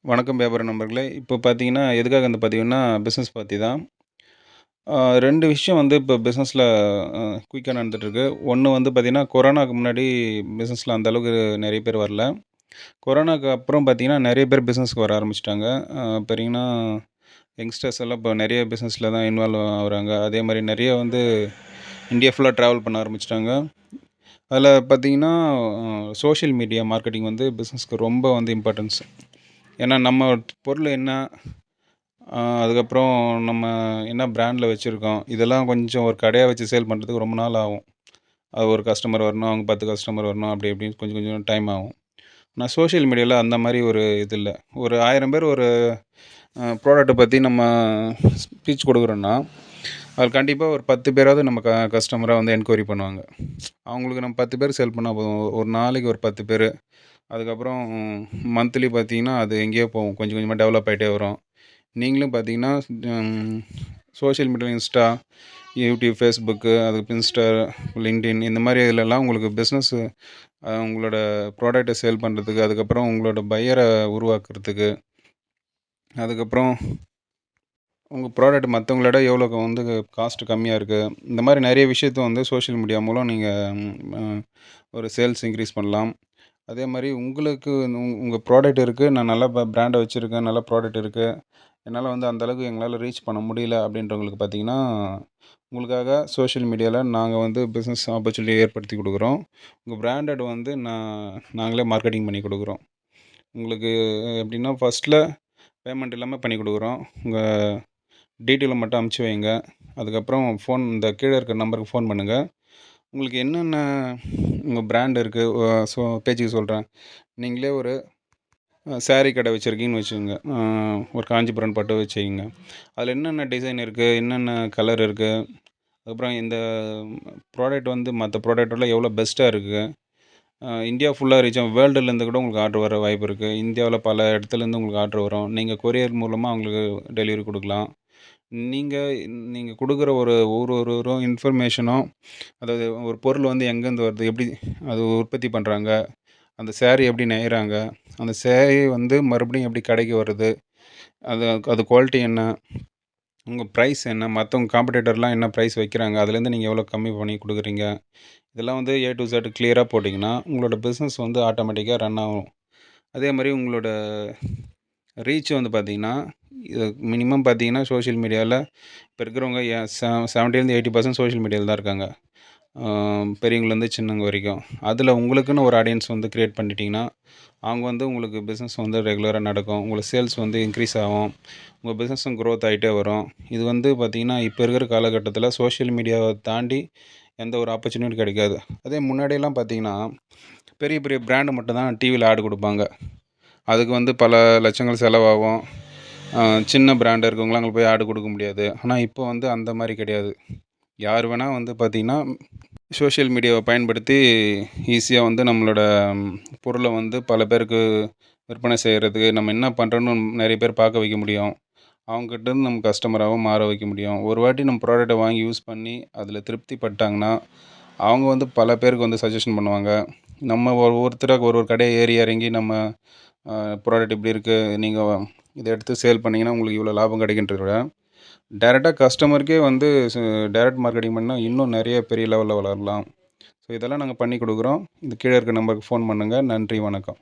வணக்கம் வியாபார நண்பர்களே. இப்போ பார்த்தீங்கன்னா, எதுக்காக இந்த பதிவுன்னா, பிசினஸ் பத்தி தான். 2 விஷயம் வந்து இப்போ பிசினஸ்ல குயிக்கா நடந்துட்டுருக்கு. ஒண்ணு வந்து பார்த்தீங்கன்னா, கொரோனாக்கு முன்னாடி பிசினஸ்ல அந்த அளவுக்கு நெறைய பேர் வரல. கொரோனாக்கு அப்புறம் பார்த்தீங்கன்னா, நெறைய பேர் பிசினஸ்க்கு வர ஆரம்பிச்சுட்டாங்க. பார்த்தீங்கன்னா, யங்ஸ்டர்ஸ் எல்லாம் இப்போ நெறைய பிசினஸ்ல தான் இன்வால்வ் ஆகுறாங்க. அதே மாரி நெறைய வந்து இந்தியா ஃபுல்லா ட்ராவல் பண்ண ஆரம்பிச்சுட்டாங்க. அதில பார்த்தீங்கன்னா, சோஷியல் மீடியா மார்க்கெட்டிங் வந்து பிசினஸ்க்கு ரொம்ப வந்து இம்பார்ட்டன்ஸ். ஏன்னா, நம்ம பொருள் என்ன அதுக்கப்புறம் நம்ம என்ன பிராண்டில் வச்சுருக்கோம், இதெல்லாம் கொஞ்சம் ஒரு கடையா வச்சு சேல் பண்ணுறதுக்கு ரொம்ப நாள் ஆகும். அது ஒரு கஸ்டமர் வரணும், அவங்க 10 கஸ்டமர் வரணும், அப்படி இப்படின்னு கொஞ்சம் கொஞ்சம் டைம் ஆகும். ஆனால் சோஷியல் மீடியாவில் அந்த மாதிரி ஒரு இது இல்ல. ஒரு 1000 பேர் ஒரு ப்ராடக்ட்டை பற்றி நம்ம ஸ்பீச் கொடுக்குறோன்னா, அதில் கண்டிப்பாக ஒரு 10 பேராவது நம்ம கஸ்டமராக வந்து என்கொயரி பண்ணுவாங்க. அவங்களுக்கு நம்ம 10 பேர் சேல் பண்ணால் போதும். ஒரு நாளைக்கு ஒரு 10 பேர். அதுக்கப்புறம் மந்த்லி பார்த்தீங்கன்னா, அது எங்கேயோ போகும். கொஞ்சம் கொஞ்சமாக டெவலப் ஆகிட்டே வரும். நீங்களும் பார்த்தீங்கன்னா, social media Insta, YouTube, Facebook, அதுக்கு இன்ஸ்டா, லிங்க்டின் இந்த மாதிரி இதிலலாம் உங்களுக்கு பிஸ்னஸ்ஸு உங்களோட ப்ராடக்ட்டை சேல் பண்ணுறதுக்கு, அதுக்கப்புறம் உங்களோட பையரை உருவாக்குறதுக்கு, அதுக்கப்புறம் உங்கள் ப்ராடக்ட் மற்றவங்களோட எவ்வளோ வந்து காஸ்ட் கம்மியாக இருக்குது. இந்த மாதிரி நிறைய விஷயத்த வந்து சோஷியல் மீடியா மூலம் நீங்கள் ஒரு சேல்ஸ் இன்க்ரீஸ் பண்ணலாம். அதே மாதிரி உங்களுக்கு உங்கள் ப்ராடக்ட் இருக்குது, நான் நல்ல பிராண்டை வச்சுருக்கேன், நல்ல ப்ராடக்ட் இருக்குது, என்னால் வந்து அந்த அளவுக்கு எங்களால் ரீச் பண்ண முடியல அப்படின்றவங்களுக்கு பார்த்தீங்கன்னா, உங்களுக்காக சோஷியல் மீடியாவில் நாங்கள் வந்து பிஸ்னஸ் ஆப்பர்ச்சுனிட்டி ஏற்படுத்தி கொடுக்குறோம். உங்கள் பிராண்டட் வந்து நாங்களே மார்க்கெட்டிங் பண்ணி கொடுக்குறோம். உங்களுக்கு எப்படின்னா, ஃபஸ்ட்டில் பேமெண்ட் இல்லாமல் பண்ணி கொடுக்குறோம். உங்கள் டீட்டெயிலை மட்டும் அமுச்சு வைங்க. அதுக்கப்புறம் இந்த கீழே இருக்கிற நம்பருக்கு ஃபோன் பண்ணுங்கள். உங்களுக்கு என்னென்ன உங்கள் பிராண்ட் இருக்குது, பேச்சுக்கு சொல்கிறேன். நீங்களே ஒரு சாரீ கடை வச்சுருக்கீங்கன்னு வச்சுக்கோங்க. ஒரு காஞ்சிபுரம் பட்டு வச்சுக்கங்க. அதில் என்னென்ன டிசைன் இருக்குது, என்னென்ன கலர் இருக்குது, அதுக்கப்புறம் இந்த ப்ராடக்ட் வந்து மற்ற ப்ராடக்ட்டோட எவ்வளோ பெஸ்ட்டாக இருக்குது. இந்தியா ஃபுல்லாக ரீச் ஆகும். வேர்ல்டுலேருந்து கூட உங்களுக்கு ஆர்டர் வர வாய்ப்பு இருக்குது. இந்தியாவில் பல இடத்துலேருந்து உங்களுக்கு ஆர்டர் வரும். நீங்கள் கொரியர் மூலமாக அவங்களுக்கு டெலிவரி கொடுக்கலாம். நீங்கள் நீங்கள் கொடுக்குற ஒரு இன்ஃபர்மேஷனும், அதாவது ஒரு பொருள் வந்து எங்கேருந்து வருது, எப்படி அது உற்பத்தி பண்ணுறாங்க, அந்த சேரீ எப்படி நெய்கிறாங்க, அந்த சேரீ வந்து மறுபடியும் எப்படி கடைக்கு வருது, அது அது குவாலிட்டி என்ன, உங்கள் ப்ரைஸ் என்ன, மற்றவங்க காம்படிட்டர்லாம் என்ன ப்ரைஸ் வைக்கிறாங்க, அதுலேருந்து நீங்கள் எவ்வளோ கம்மி பண்ணி கொடுக்குறீங்க, இதெல்லாம் வந்து ஏ டு இசட் கிளியராக போட்டிங்கன்னா, உங்களோட பிஸ்னஸ் வந்து ஆட்டோமேட்டிக்காக ரன் ஆகும். அதே மாதிரி உங்களோட ரீச் வந்து பார்த்தீங்கன்னா, இது மினிமம் பார்த்தீங்கன்னா, சோஷியல் மீடியாவில் இப்போ இருக்கிறவங்க 70லேருந்து 80% சோஷியல் மீடியாவில் தான் இருக்காங்க. பெரியவங்கலேருந்து சின்னவங்க வரைக்கும். அதில் உங்களுக்குன்னு ஒரு ஆடியன்ஸ் வந்து க்ரியேட் பண்ணிட்டீங்கன்னா, அவங்க வந்து உங்களுக்கு பிஸ்னஸ் வந்து ரெகுலராக நடக்கும். உங்களுக்கு சேல்ஸ் வந்து இன்க்ரீஸ் ஆகும். உங்கள் பிஸ்னஸும் க்ரோத் ஆகிட்டே வரும். இது வந்து பார்த்திங்கன்னா, இப்போ இருக்கிற காலகட்டத்தில் சோஷியல் மீடியாவை தாண்டி எந்த ஒரு ஆப்பர்ச்சுனிட்டி கிடைக்காது. அதே முன்னாடியெல்லாம் பார்த்திங்கன்னா, பெரிய பெரிய பிராண்டு மட்டும் தான் டிவியில் ஆட் கொடுப்பாங்க. அதுக்கு வந்து பல லட்சங்கள் செலவாகும். சின்ன பிராண்ட் இருக்கவங்களாம் அங்கே போய் ஆட் கொடுக்க முடியாது. ஆனால் இப்போ வந்து அந்த மாதிரி கிடையாது. யார் வேணால் வந்து பார்த்திங்கன்னா, சோஷியல் மீடியாவை பயன்படுத்தி ஈஸியாக வந்து நம்மளோட பொருளை வந்து பல பேருக்கு விற்பனை செய்கிறதுக்கு, நம்ம என்ன பண்ணுறோன்னு நிறைய பேர் பார்க்க வைக்க முடியும். அவங்ககிட்டருந்து நம்ம கஸ்டமராகவும் மாற வைக்க முடியும். ஒரு வாட்டி நம்ம ப்ராடக்ட்டை வாங்கி யூஸ் பண்ணி அதில் திருப்தி பட்டாங்கன்னா, அவங்க வந்து பல பேருக்கு வந்து சஜஷன் பண்ணுவாங்க. நம்ம ஒவ்வொருத்தராக ஒரு கடையை ஏறி இறங்கி நம்ம ப்ராடக்ட் இப்படி இருக்குது, நீங்கள் இதை எடுத்து சேல் பண்ணிங்கன்னா உங்களுக்கு இவ்வளோ லாபம் கிடைக்குன்றத விட, டைரெக்டாக கஸ்டமருக்கே வந்து டைரக்ட் மார்க்கெட்டிங் பண்ணால் இன்னும் நிறைய பெரிய லெவலில் வளரலாம். ஸோ இதெல்லாம் நாங்கள் பண்ணி கொடுக்குறோம். இது கீழே இருக்க நம்பருக்கு ஃபோன் பண்ணுங்கள். நன்றி, வணக்கம்.